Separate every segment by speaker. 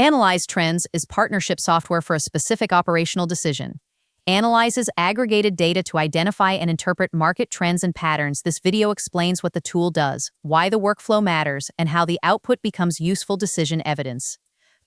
Speaker 1: Analyze Trends is partnership software for a specific operational decision. Analyzes aggregated data to identify and interpret market trends and patterns. This video explains what the tool does, why the workflow matters, and how the output becomes useful decision evidence.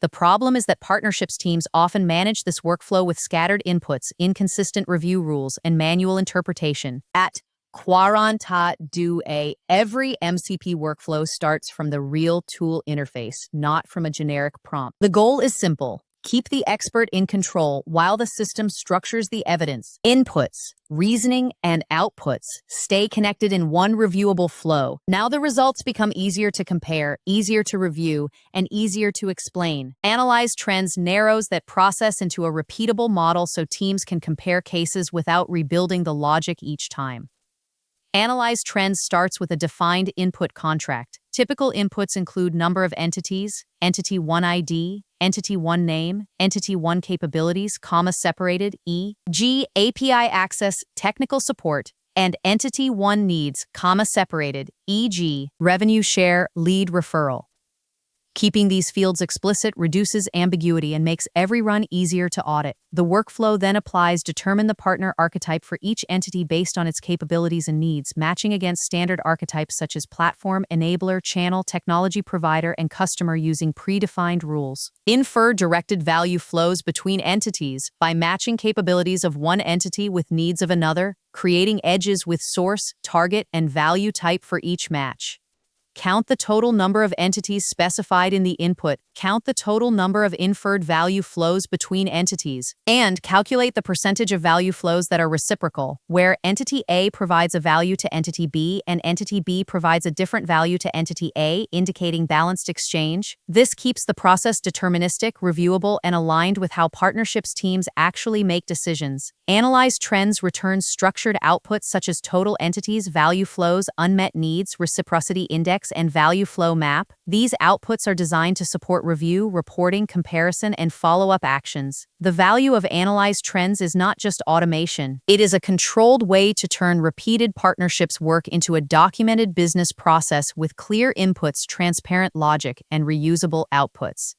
Speaker 1: The problem is that partnerships teams often manage this workflow with scattered inputs, inconsistent review rules, and manual interpretation. At quarantadue.ai, every MCP workflow starts from the real tool interface, not from a generic prompt. The goal is simple. Keep the expert in control while the system structures the evidence. Inputs, reasoning, and outputs stay connected in one reviewable flow. Now the results become easier to compare, easier to review, and easier to explain. Analyze Trends narrows that process into a repeatable model so teams can compare cases without rebuilding the logic each time. Analyze Trends starts with a defined input contract. Typical inputs include number of entities, entity 1 ID, entity 1 name, entity 1 capabilities, comma separated, e.g. API access, technical support, and entity 1 needs, comma separated, e.g. revenue share, lead referral. Keeping these fields explicit reduces ambiguity and makes every run easier to audit. The workflow then applies determine the partner archetype for each entity based on its capabilities and needs, matching against standard archetypes such as platform, enabler, channel, technology provider, and customer using predefined rules. Infer directed value flows between entities by matching capabilities of one entity with needs of another, creating edges with source, target, and value type for each match. Count the total number of entities specified in the input, count the total number of inferred value flows between entities, and calculate the percentage of value flows that are reciprocal, where entity A provides a value to entity B and entity B provides a different value to entity A, indicating balanced exchange. This keeps the process deterministic, reviewable, and aligned with how partnerships teams actually make decisions. Analyze Trends returns structured outputs such as total entities, value flows, unmet needs, reciprocity index, and value flow map. These outputs are designed to support review, reporting, comparison, and follow-up actions. The value of Analyze Trends is not just automation. It is a controlled way to turn repeated partnerships work into a documented business process with clear inputs, transparent logic, and reusable outputs.